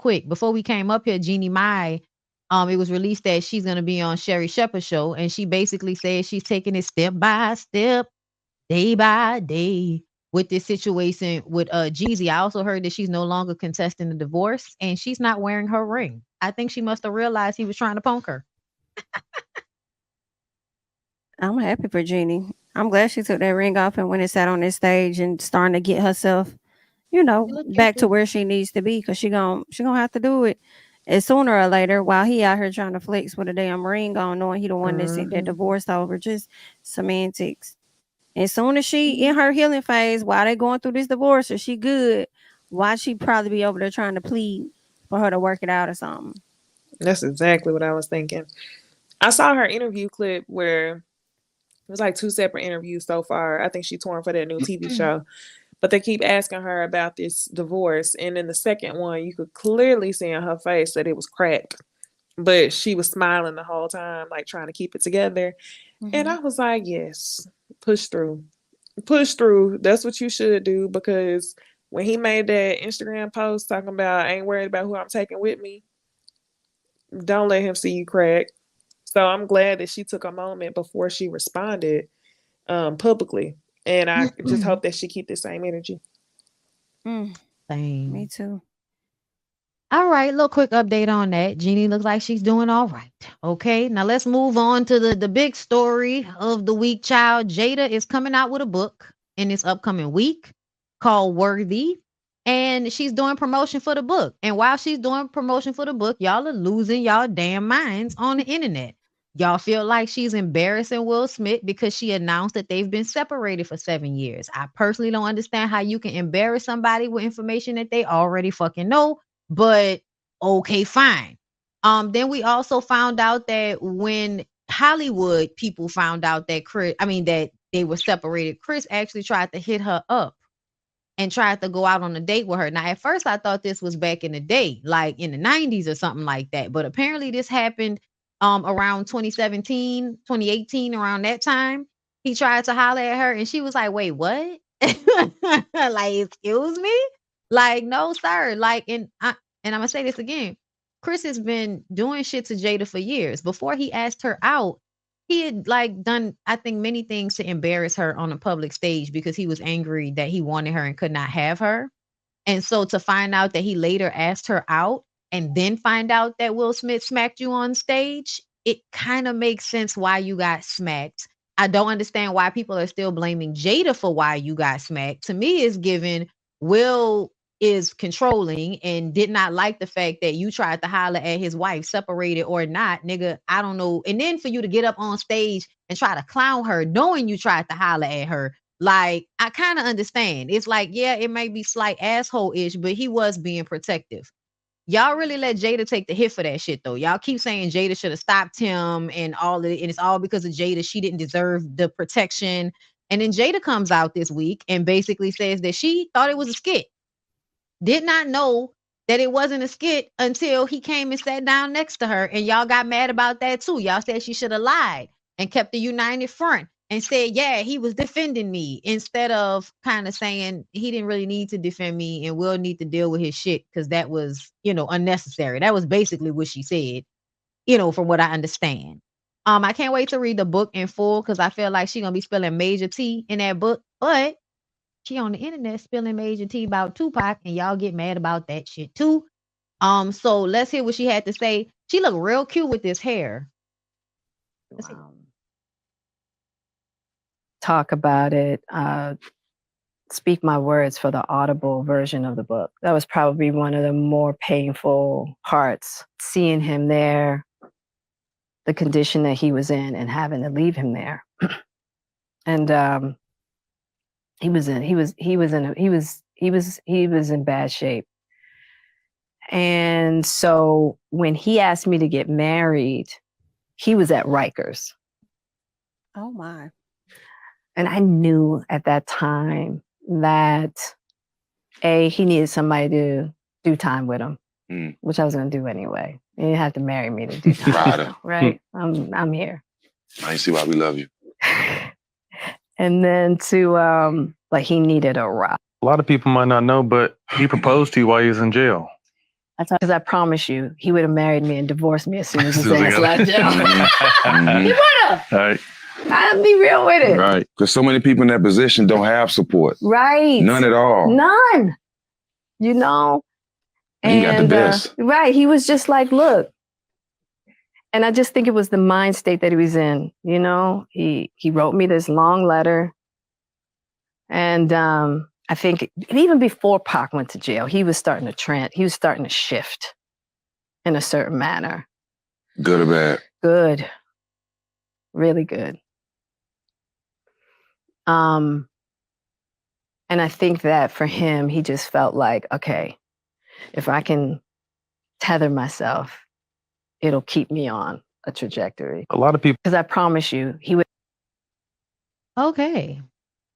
quick. Before we came up here, Jeannie Mai, it was released that she's going to be on Sherry Shepherd's show. And she basically says she's taking it step by step, day by day with this situation with Jeezy. I also heard that she's no longer contesting the divorce and she's not wearing her ring. I think she must have realized he was trying to punk her. I'm happy for Jeannie. I'm glad she took that ring off and went and sat on this stage and starting to get herself, back to where she needs to be, because she gonna have to do it. And sooner or later, while he out here trying to flex with a damn ring on, knowing he the one that sent that divorce over, just semantics. As soon as she in her healing phase, while they going through this divorce, or she good, why she probably be over there trying to plead for her to work it out or something? That's exactly what I was thinking. I saw her interview clip where it was like 2 separate interviews so far. I think she touring for that new TV show. But they keep asking her about this divorce. And in the second one, you could clearly see in her face that it was cracked. But she was smiling the whole time, like trying to keep it together. And I was like, yes, push through. Push through. That's what you should do, because when he made that Instagram post talking about, I ain't worried about who I'm taking with me, don't let him see you crack. So I'm glad that she took a moment before she responded publicly. And I just hope that she keep the same energy. Same. Me too. All right, little quick update on that. Jeannie looks like she's doing all right. Okay, now let's move on to the big story of the week, child. Jada is coming out with a book in this upcoming week called Worthy. And she's doing promotion for the book. And while she's doing promotion for the book, y'all are losing y'all damn minds on the internet. Y'all feel like she's embarrassing Will Smith because she announced that they've been separated for 7 years. I personally don't understand how you can embarrass somebody with information that they already fucking know, but okay, fine. Then we also found out that when Hollywood people found out that that they were separated, Chris actually tried to hit her up and tried to go out on a date with her. Now, at first, I thought this was back in the day, like in the 90s or something like that. But apparently, this happened around 2017, 2018, around that time. He tried to holler at her, and she was like, wait, what? Like, excuse me? Like, no, sir. Like, and I'm going to say this again. Chris has been doing shit to Jada for years. Before he asked her out, he had like done, I think, many things to embarrass her on a public stage because he was angry that he wanted her and could not have her. And so to find out that he later asked her out and then find out that Will Smith smacked you on stage, it kind of makes sense why you got smacked. I don't understand why people are still blaming Jada for why you got smacked. To me, it's given Will is controlling and did not like the fact that you tried to holler at his wife, separated or not, nigga. I don't know. And then for you to get up on stage and try to clown her, knowing you tried to holler at her, like, I kind of understand. It's like, yeah, it may be slight asshole-ish, but he was being protective. Y'all really let Jada take the hit for that shit, though. Y'all keep saying Jada should have stopped him and all of it, and it's all because of Jada. She didn't deserve the protection. And then Jada comes out this week and basically says that she thought it was a skit. Did not know that it wasn't a skit until he came and sat down next to her. And y'all got mad about that too. Y'all said she should have lied and kept the united front and said, yeah, he was defending me, instead of kind of saying he didn't really need to defend me and we'll need to deal with his shit because that was, unnecessary. That was basically what she said, from what I understand. I can't wait to read the book in full because I feel like she's gonna be spilling major tea in that book, but she on the internet spilling major tea about Tupac, and y'all get mad about that shit too. So let's hear what she had to say. She looked real cute with this hair. Talk about it. Speak my words for the audible version of the book. That was probably one of the more painful parts. Seeing him there, the condition that he was in, and having to leave him there. And he was in bad shape. And so when he asked me to get married, he was at Rikers. Oh my. And I knew at that time that he needed somebody to do time with him, which I was going to do anyway. You didn't have to marry me to do time, right? I'm here. I see why we love you. And then he needed a rock. A lot of people might not know, but he proposed to you while he was in jail. Because I promise you, he would have married me and divorced me as soon as his ass left jail. He would have. Right. I'll be real with it. Right. Because so many people in that position don't have support. Right. None at all. None. You know? And he got the best. Right. He was just like, look. And I just think it was the mind state that he was in. You know, he wrote me this long letter. And I think even before Pac went to jail, he was starting to shift in a certain manner. Good or bad? Good. Really good. And I think that for him, he just felt like, okay, if I can tether myself, it'll keep me on a trajectory. A lot of people. Because I promise you, he would. Okay.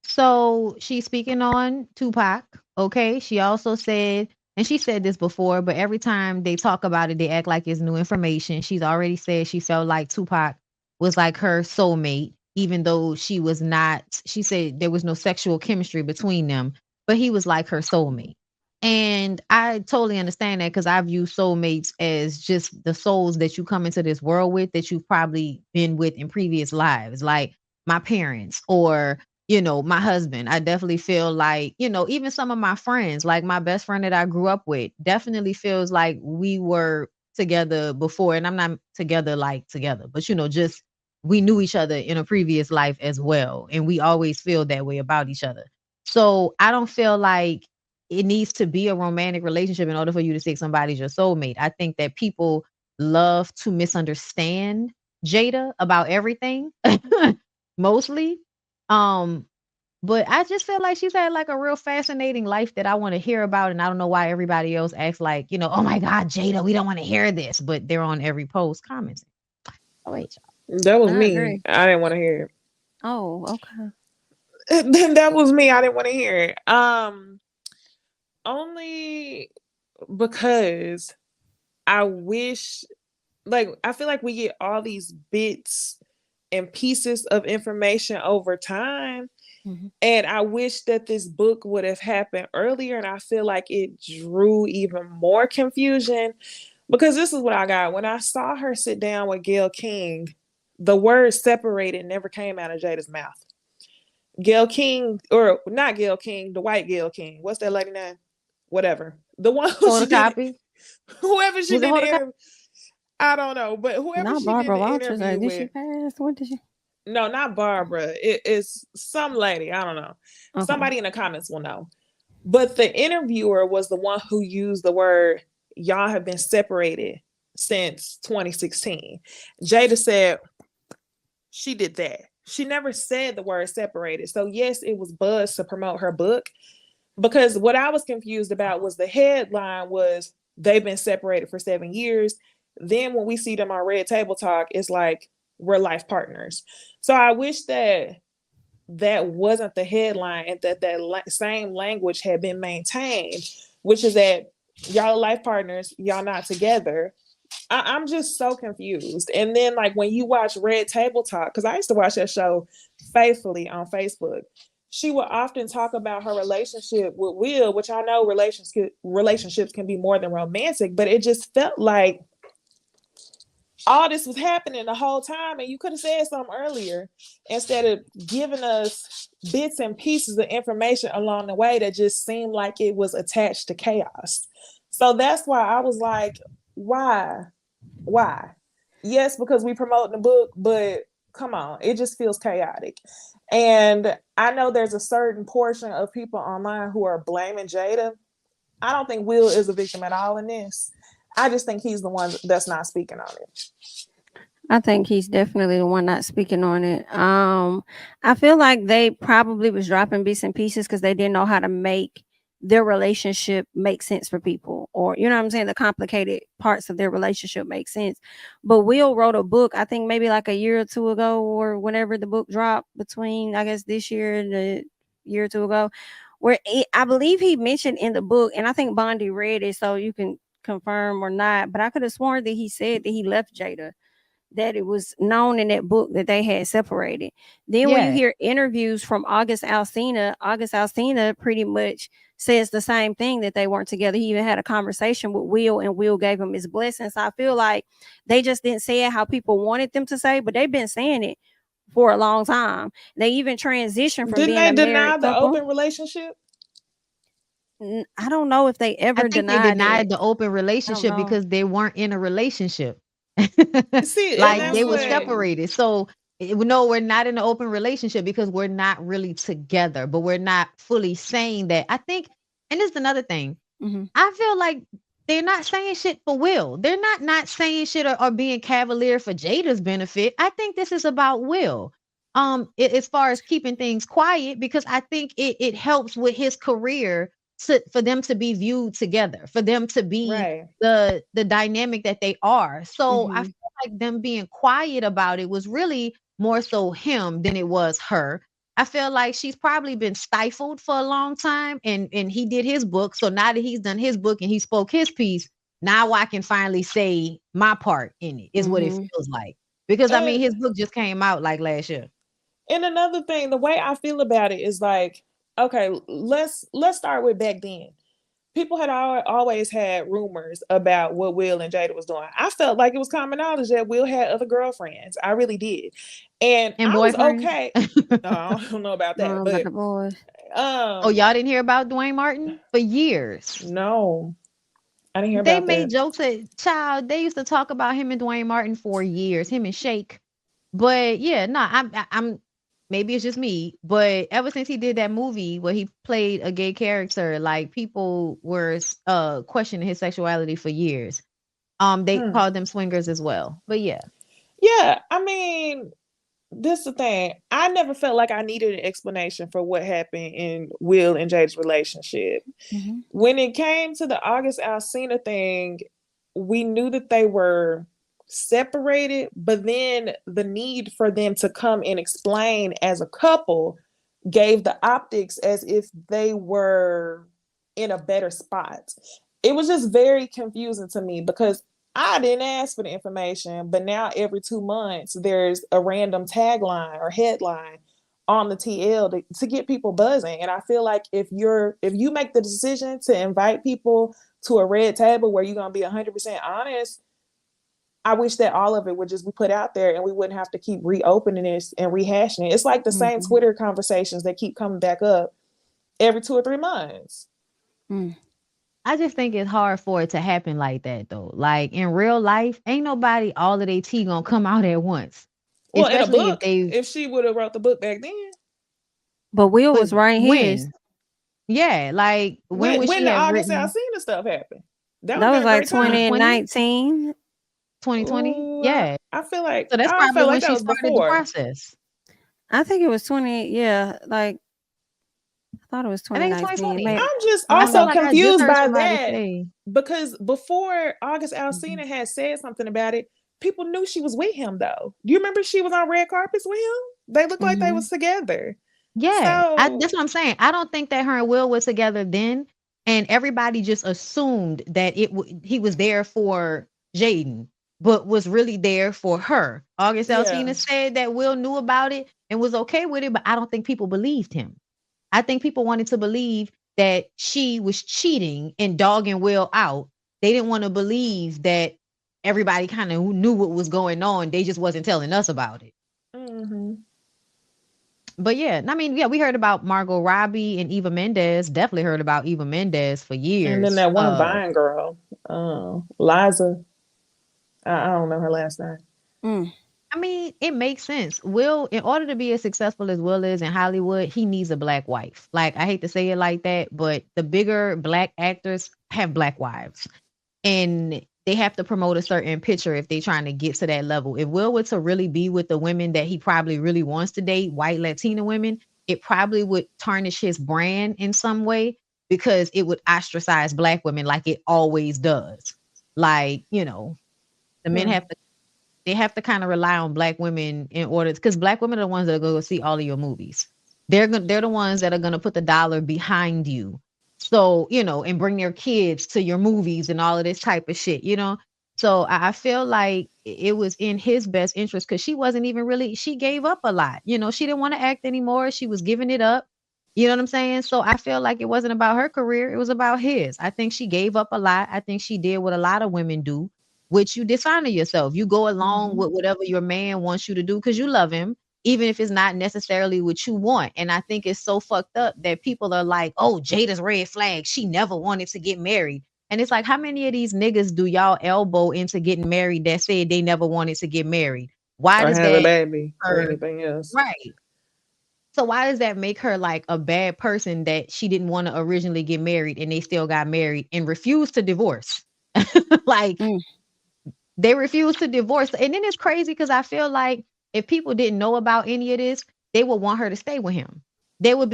So she's speaking on Tupac. Okay. She also said, and she said this before, but every time they talk about it, they act like it's new information. She's already said she felt like Tupac was like her soulmate, even though she was not. She said there was no sexual chemistry between them, but he was like her soulmate. And I totally understand that because I view soulmates as just the souls that you come into this world with that you've probably been with in previous lives, like my parents or, you know, my husband. I definitely feel like, you know, even some of my friends, like my best friend that I grew up with, definitely feels like we were together before. And I'm not together, but, you know, just we knew each other in a previous life as well. And we always feel that way about each other. So I don't feel like it needs to be a romantic relationship in order for you to say somebody's your soulmate. I think that people love to misunderstand Jada about everything, mostly. But I just feel like she's had like a real fascinating life that I want to hear about. And I don't know why everybody else acts like, you know, oh my God, Jada, we don't want to hear this, but they're on every post commenting. Oh, wait, y'all. That was I me. agree. I didn't want to hear it. Oh, okay. Then that was me. I didn't want to hear it. Only because I wish, like, I feel like we get all these bits and pieces of information over time. Mm-hmm. And I wish that this book would have happened earlier. And I feel like it drew even more confusion because this is what I got. When I saw her sit down with Gayle King, the word separated never came out of Jada's mouth. Gayle King, or not Gayle King, the white Gayle King. What's that lady name? Whatever. The one who whoever she did the interview. I don't know, but whoever not she Barbara did the Walters, interview did with. She pass? What did she? No, not Barbara. It's some lady. I don't know. Okay. Somebody in the comments will know. But the interviewer was the one who used the word, y'all have been separated since 2016. Jada said she did that. She never said the word separated. So yes, it was buzz to promote her book. Because what I was confused about was the headline was they've been separated for 7 years. Then when we see them on Red Table Talk, it's like we're life partners. So I wish that wasn't the headline and that same language had been maintained, which is that y'all are life partners, y'all not together. I'm just so confused. And then like when you watch Red Table Talk, because I used to watch that show faithfully on Facebook, she would often talk about her relationship with Will, which I know relationships can be more than romantic, but it just felt like all this was happening the whole time, and you could have said something earlier instead of giving us bits and pieces of information along the way that just seemed like it was attached to chaos. So that's why I was like, why? Yes, because we promote the book, but come on, it just feels chaotic. And I know there's a certain portion of people online who are blaming Jada. I don't think Will is a victim at all in this. I just think he's the one that's not speaking on it. I think he's definitely the one not speaking on it. I feel like they probably was dropping bits and pieces because they didn't know how to make their relationship make sense for people, or you know what I'm saying, the complicated parts of their relationship make sense. But Will wrote a book, I think maybe like a year or two ago, or whenever the book dropped, between I guess this year and a year or two ago, where I believe he mentioned in the book, and I think Bondy read it, so you can confirm or not, but I could have sworn that he said that he left Jada that it was known in that book that they had separated. Then when you Yeah. hear interviews from August Alsina pretty much says the same thing, that they weren't together. He even had a conversation with Will, and Will gave him his blessing. So I feel like they just didn't say it how people wanted them to say, but they've been saying it for a long time. They even transitioned from Didn't being they a married deny the couple. open relationship? I don't know if they I ever think they denied denied it. the open I don't relationship know. because they weren't in a relationship. See, and Like that's they were what. separated. So no, we're not in an open relationship because we're not really together, but we're not fully saying that. I think, and this is another thing. Mhm. I feel like they're not saying shit for Will. They're not saying shit or being cavalier for Jada's benefit. I think this is about Will. As far as keeping things quiet, because I think it helps with his career for them to be viewed together, for them to be Right. the dynamic that they are. So I Mhm. feel like them being quiet about it was really more so him than it was her. I feel like she's probably been stifled for a long time, and he did his book. So now that he's done his book and he spoke his piece, now I can finally say my part in it, is what it Mhm. feels like. Because I mean And his book just came out like last year. and another thing, the way I feel about it is like, okay, let's start with back then. People had always had rumors about what Will and Jada was doing. I felt like it was common knowledge that Will had other girlfriends. I really did, and And I was boyfriends. okay. I don't know about that, About but the boys. Oh, um, y'all didn't hear about Dwayne Martin for years. no, I didn't hear They about made that. jokes at child. They used to talk about him and Dwayne Martin for years, him and Shake. But yeah, no, I'm maybe it's just me, but ever since he did that movie where he played a gay character, like people were questioning his sexuality for years. They Hmm. called them swingers as well. But yeah. Yeah, I mean, this is the thing. I never felt like I needed an explanation for what happened in Will and Jada's relationship. Mhm. When it came to the August Alsina thing, we knew that they were separated, but then the need for them to come and explain as a couple gave the optics as if they were in a better spot. It was just very confusing to me because I didn't ask for the information, but now every 2 months there's a random tagline or headline on the TL to get people buzzing. And I feel like if you make the decision to invite people to a red table where you're gonna be 100% honest, I wish that all of it would just be put out there and we wouldn't have to keep reopening this and rehashing it. It's like the same Mhm. Twitter conversations that keep coming back up every 2 or 3 months. Mm. I just think it's hard for it to happen like that though. Like in real life, ain't nobody all of their tea gonna come out at once. Well, in a Especially if book, they if she would have wrote the book back then, But Will but was writing his. when? Yeah, like when would when she the have August written Alsina stuff happened, that would That have was been a like great time. 2020? 2019. 2020? Ooh, Yeah. I feel like So that's I probably felt when like that she was started the before. process. I think it was 20. Yeah, like I thought it was I think it's 2019. 2020. Maybe I'm just I feel I also like I just confused heard by somebody that say. because before August Mhm. Alsina had said something about it, people knew she was with him though. Do you remember she was on red carpets with him? They looked like they Mhm. was together. Yeah, that's So what I'm saying. I don't think that her and Will was together then, and everybody just assumed that he was there for Jaden, but was really there for her. August yeah. Alsina said that Will knew about it and was okay with it, but I don't think people believed him. I think people wanted to believe that she was cheating and dogging Will out. They didn't want to believe that everybody kind of knew what was going on. They just wasn't telling us about it. Hmm. But yeah, I mean, yeah, we heard about Margot Robbie and Eva Mendes. Definitely heard about Eva Mendes for And then years. that one Vine girl, Liza. I don't know her last name. Mm. I mean, it makes sense. Will, in order to be as successful as Will is in Hollywood, he needs a black wife. Like, I hate to say it like that, but the bigger black actors have black wives. And they have to promote a certain picture if they're trying to get to that level. If Will were to really be with the women that he probably really wants to date, white Latina women, it probably would tarnish his brand in some way because it would ostracize black women like it always does. Like, the men Hmm. have to kind of rely on black women in order, because black women are the ones that are going to see all of your movies. They're the ones that are going to put the dollar behind you. So, and bring their kids to your movies and all of this type of shit. So I feel like it was in his best interest because she wasn't even really, she gave up a lot. You know, she didn't want to act anymore. She was giving it up. You know what I'm saying? So I feel like it wasn't about her career. It was about his. I think she gave up a lot. I think she did what a lot of women do, which you dishonor yourself. You go along with whatever your man wants you to do because you love him, even if it's not necessarily what you want. And I think it's so fucked up that people are like, oh, Jada's red flag. She never wanted to get married. And it's like, how many of these niggas do y'all elbow into getting married that said they never wanted to get married? Why Or does have a that baby or her anything else. right? So why does that make her like a bad person that she didn't want to originally get married and they still got married and refused to divorce? Like they refused to divorce. And then it's crazy because I feel like if people didn't know about any of this, they would want her to stay with him. They would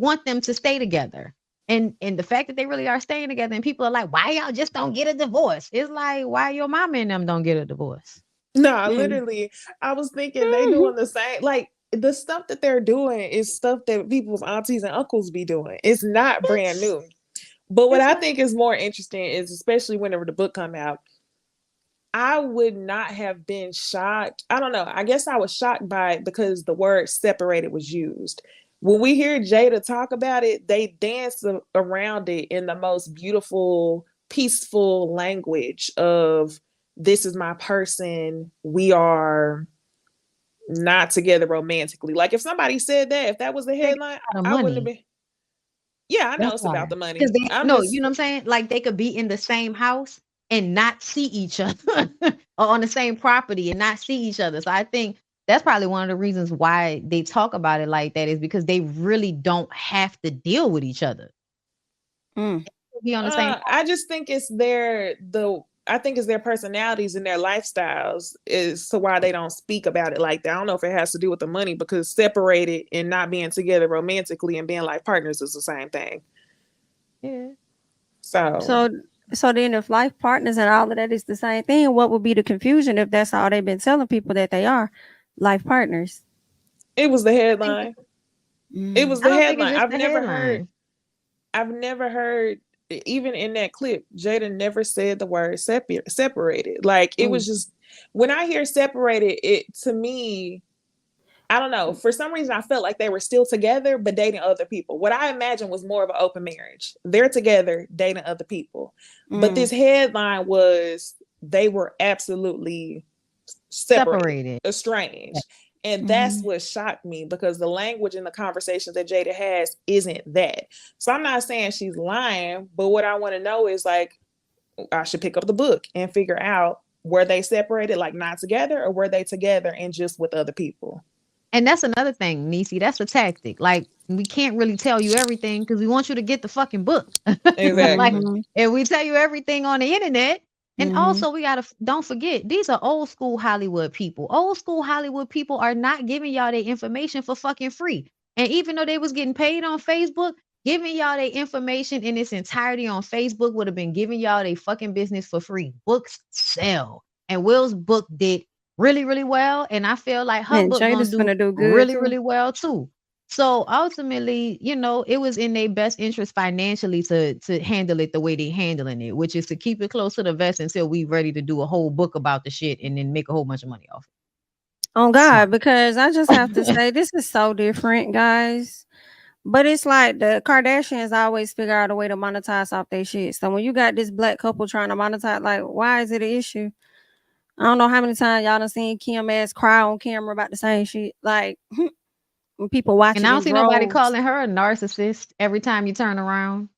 want them to stay together. And the fact that they really are staying together and people are like, why y'all just don't get a divorce? It's like, why your mama and them don't get a divorce? No, literally, I was thinking they doing the same. Like the stuff that they're doing is stuff that people's aunties and uncles be doing. It's not brand It's, new. But what it's I like, think is more interesting is, especially whenever the book come out, I would not have been shocked. I don't know. I guess I was shocked by it because the word separated was used. When we hear Jada talk about it, they dance around it in the most beautiful, peaceful language of this is my person. We are not together romantically. Like if somebody said that, if that was the they got headline, a lot of I wouldn't have money. been. Yeah, I know That's it's about why. the Because money. they I'm no, you just know what I'm saying? Like they could be in the same house and not see each other or on the same property and not see each other. So I think that's probably one of the reasons why they talk about it like that is because they really don't have to deal with each other. Be on the same I just think it's I think it's their personalities and their lifestyles is to why they don't speak about it like that. I don't know if it has to do with the money because separated and not being together romantically and being like partners is the same thing. yeah. So So then if life partners and all of that is the same thing, what would be the confusion if that's all they've been telling people that they are life partners? it was the I think headline. It was I the don't think it's headline. just the headline. I've never heard, even in that clip, Jada never said the word separated. Like it was just, when I hear separated, it to me, I don't know. For some reason, I felt like they were still together, but dating other people. What I imagined was more of an open marriage. They're together, dating other people. But this headline was they were absolutely separated, Separated. estranged. And that's what shocked me because the language in the conversations that Jada has isn't that. So I'm not saying she's lying, but what I want to know is like, I should pick up the book and figure out were they separated, like not together, or were they together and just with other people? And that's another thing, Nisi. That's a tactic. Like we can't really tell you everything because we want you to get the fucking book. Like, Exactly. if we tell you everything on the internet, and also we gotta don't forget these are old school Hollywood people. Old school Hollywood people are not giving y'all their information for fucking free. And even though they was getting paid on Facebook, giving y'all their information in its entirety on Facebook would have been giving y'all their fucking business for free. Books sell, and Will's book did really, really well. And I feel like her And book gonna Jada's do gonna do good really, too. really well too. So ultimately, you know, it was in their best interest financially to handle it the way they handling it, which is to keep it close to the vest until we ready to do a whole book about the shit and then make a whole bunch of money off On it. Smart. God, because I just have to say this is so different, guys. But it's like the Kardashians always figure out a way to monetize off their shit. So when you got this black couple trying to monetize, like, why is it an issue? I don't know how many times y'all done seen Kim ass cry on camera about the same shit. Like, when people watch And I it don't in see nobody droves. calling her a narcissist every time you turn around.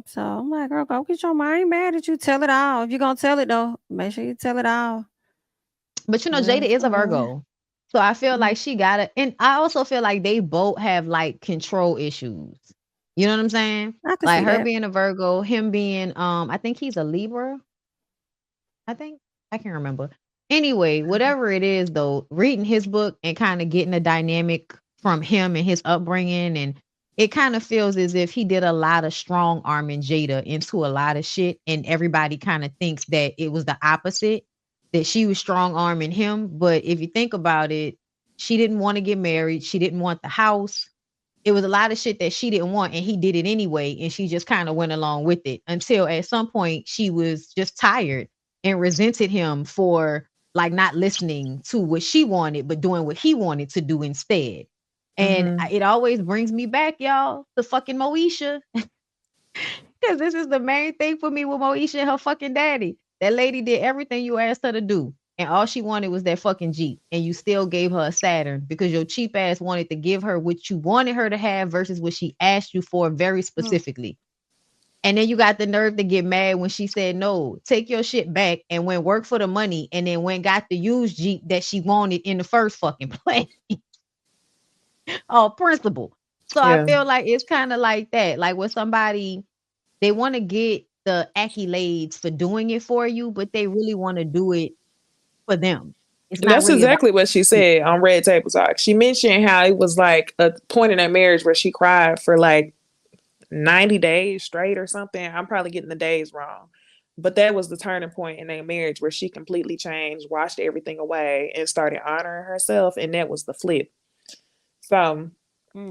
So I'm like, girl, go get your mind. I ain't mad at you. Tell it all. If you're gonna tell it though, make sure you tell it all. But you know, Well, Jada is a fine. Virgo. So I feel like she got it. And I also feel like they both have like control issues. You know what I'm saying? I can Like see her that. being a Virgo, him being I think he's a Libra. I think I can't remember. Anyway, whatever it is though, reading his book and kind of getting a dynamic from him and his upbringing, and it kind of feels as if he did a lot of strong arming Jada into a lot of shit, and everybody kind of thinks that it was the opposite, that she was strong arming him. But if you think about it, she didn't want to get married, she didn't want the house. It was a lot of shit that she didn't want, and he did it anyway, and she just kind of went along with it until at some point she was just tired and resented him for like not listening to what she wanted, but doing what he wanted to do instead. And Mm-hmm. it always brings me back, y'all, to fucking Moesha. Because this is the main thing for me with Moesha and her fucking daddy. That lady did everything you asked her to do. And all she wanted was that fucking Jeep. And you still gave her a Saturn because your cheap ass wanted to give her what you wanted her to have versus what she asked you for very specifically. And then you got the nerve to get mad when she said, no, take your shit back and went work for the money and then went got the used Jeep that she wanted in the first fucking place. Oh, principle. So I Yeah. feel like it's kind of like that. Like with somebody, they want to get the accolades for doing it for you, but they really want to do it for them. It's not That's really about exactly what she you. said on Red Table Talk. She mentioned how it was like a point in their marriage where she cried for like 90 days straight or something. I'm probably getting the days wrong. But that was the turning point in their marriage where she completely changed, washed everything away, and started honoring herself. And that was the flip. So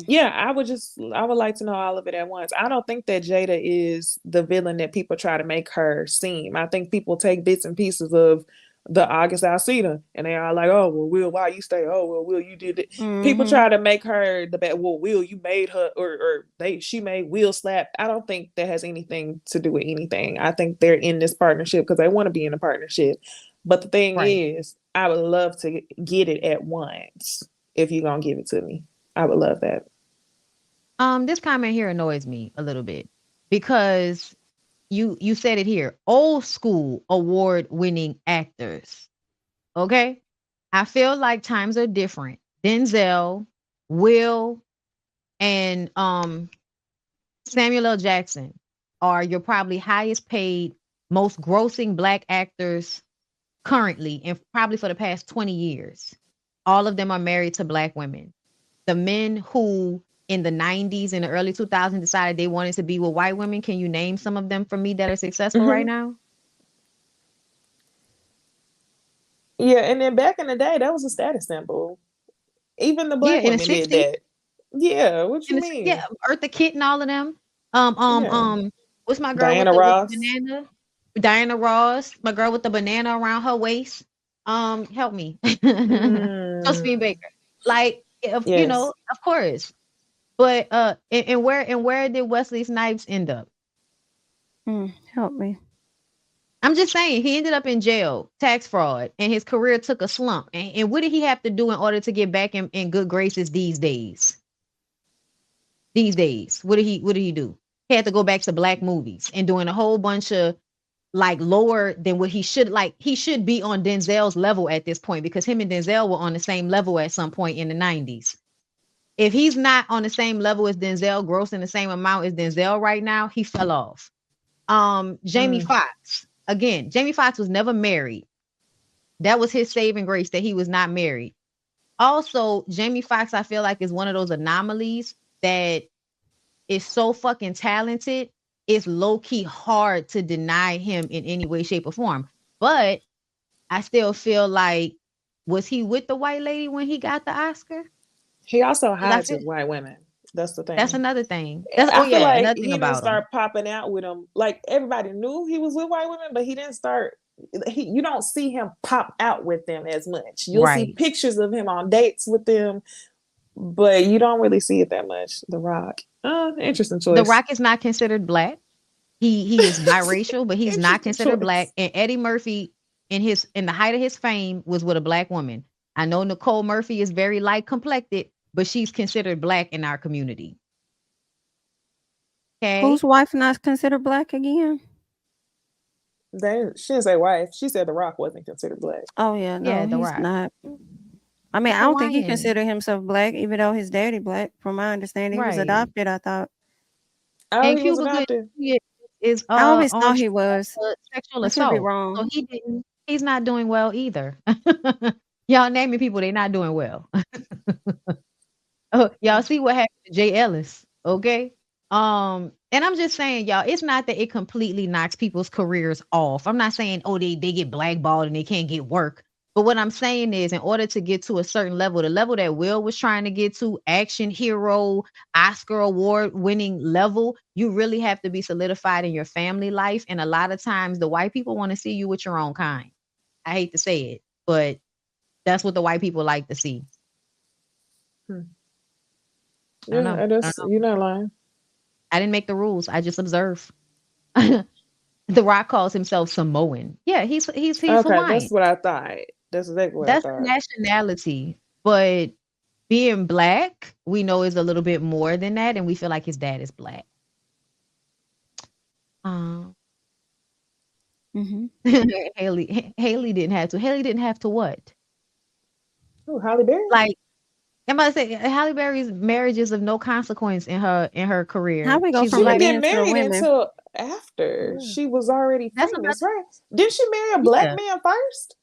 yeah, I would like to know all of it at once. I don't think that Jada is the villain that people try to make her seem. I think people take bits and pieces of the August Alsina and they are like, oh, well, Will, why you stay? Oh, well, Will, you did it. People try to make her the bad. Well, Will, you made her, or she made Will slap. I don't think that has anything to do with anything. I think they're in this partnership because they want to be in a partnership. But the thing Right. is, I would love to get it at once if you're gonna give it to me. I would love that. This comment here annoys me a little bit because you said it here. Old school award winning actors. Okay. I feel like times are different. Denzel, Will, and Samuel L. Jackson are your probably highest paid, most grossing black actors currently, and probably for the past 20 years. All of them are married to black women. The men who in the 90s and the early 2000s decided they wanted to be with white women, can you name some of them for me that are successful right Mm-hmm. now? Yeah, and then back in the day, that was a status symbol. Even the Yeah, black in the women did 60s. that. Yeah, what you Yeah, mean? Eartha Kitt and all of them. Um, um, Yeah, um, what's my girl Diana with the Ross. banana? Diana Ross, my girl with the banana around her waist. Help me. Josephine Mm, Baker. Like, if, yes, of course. But and where did Wesley Snipes end up? Help me. I'm just saying he ended up in jail, tax fraud, and his career took a slump. And what did he have to do in order to get back in good graces these days? These days, what did he do? He had to go back to black movies and doing a whole bunch of like lower than what he should, like he should be on Denzel's level at this point because him and Denzel were on the same level at some point in the 90s. If he's not on the same level as Denzel, grossing the same amount as Denzel right now, he fell off. Jamie mm, Foxx. Again, Jamie Foxx was never married. That was his saving grace that he was not married. Also, Jamie Foxx, I feel like, is one of those anomalies that is so fucking talented. It's low key hard to deny him in any way, shape, or form. But I still feel like, was he with the white lady when he got the Oscar? he also Because I hides feel his white women. That's the that's thing. another thing. That's oh I feel yeah, like another thing he didn't about him. start popping out with them. Like everybody knew he was with white women, but he didn't start. You don't see him pop out with them as much. You'll see Right. pictures of him on dates with them, but you don't really see it that much. The Rock. Interesting The choice. Rock is not considered black. He is biracial, but he's not Interesting considered black. choice. And Eddie Murphy, in the height of his fame, was with a black woman. I know Nicole Murphy is very light complected, but she's considered black in our community. Whose Okay. wife not considered black again? She didn't say wife. She said The Rock wasn't considered black. Oh yeah, no, Yeah, The he's Rock. not. I mean, He's I don't think he Hawaiian. considered himself black, even though his daddy black. From my understanding, he was Right. adopted. I thought. Oh, And he was Cuba Gooding adopted. is I always on thought he trial was. for sexual I could be assault. So wrong. he's not doing well either. Y'all naming people, they not doing well. Y'all see what happened to Jay Ellis, okay? And I'm just saying, y'all, it's not that it completely knocks people's careers off. I'm not saying, oh, they get blackballed and they can't get work. But what I'm saying is, in order to get to a certain level, the level that Will was trying to get to, action hero, Oscar award winning level, you really have to be solidified in your family life. And a lot of times, the white people want to see you with your own kind. I hate to say it, but that's what the white people like to see. Yeah, you're not lying. I didn't make the rules. I just observe. The Rock calls himself Samoan. Yeah, he's Okay, Hawaiian. that's what I thought. That's exactly what That's I a thought. nationality, but being black, we know is a little bit more than that, and we feel like his dad is black. Haley didn't have to. Haley didn't have to what? Oh, Halle Berry. Like, am I saying Halle Berry's marriage is of no consequence in her career. How we go She from the didn't get men to the married women? until after she was already That's famous, right? Didn't she marry a black man first?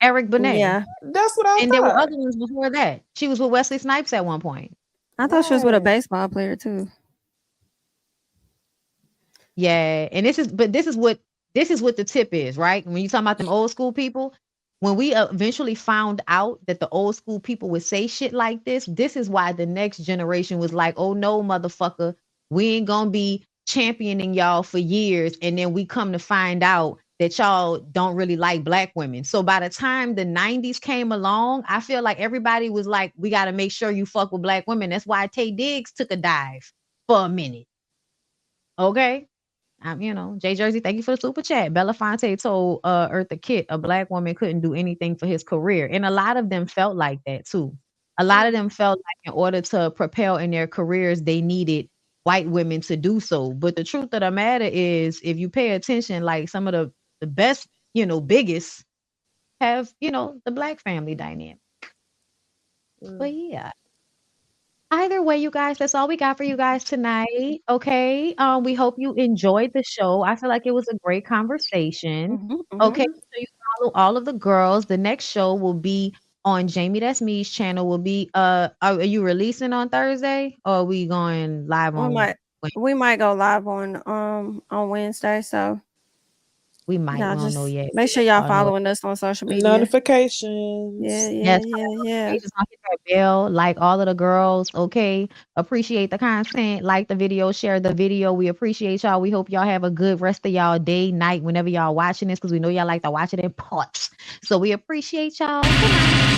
Eric Benet. Yeah. That's what I And thought. there were other ones before that. She was with Wesley Snipes at one point. I thought she was with a baseball player too. Yeah, and this is what the tip is, right? When you talk about them old school people, when we eventually found out that the old school people would say shit like this is why the next generation was like, oh no, motherfucker, we ain't gonna be championing y'all for years, and then we come to find out that y'all don't really like black women. So by the time the 90s came along, I feel like everybody was like, we got to make sure you fuck with black women. That's why Tay Diggs took a dive for a minute. Okay. Jay Jersey, thank you for the super chat. Belafonte told Eartha Kitt a black woman couldn't do anything for his career. And a lot of them felt like that too. A lot of them felt like in order to propel in their careers, they needed white women to do so. But the truth of the matter is, if you pay attention, like some of the best, biggest have, the black family dynamic. But yeah. Either way, you guys, that's all we got for you guys tonight. Okay. We hope you enjoyed the show. I feel like it was a great conversation. Okay. So you follow all of the girls. The next show will be on Jamie That's Me's channel. Will be are you releasing on Thursday or are we going live on we might go live on Wednesday, so we might y'all don't just know yet. make sure y'all following us on social media. Notifications. Yeah. Just hit that bell, like all of the girls. Okay. Appreciate the content. Like the video, share the video. We appreciate y'all. We hope y'all have a good rest of y'all day, night, whenever y'all watching this, because we know y'all like to watch it in parts. So we appreciate y'all. Good night.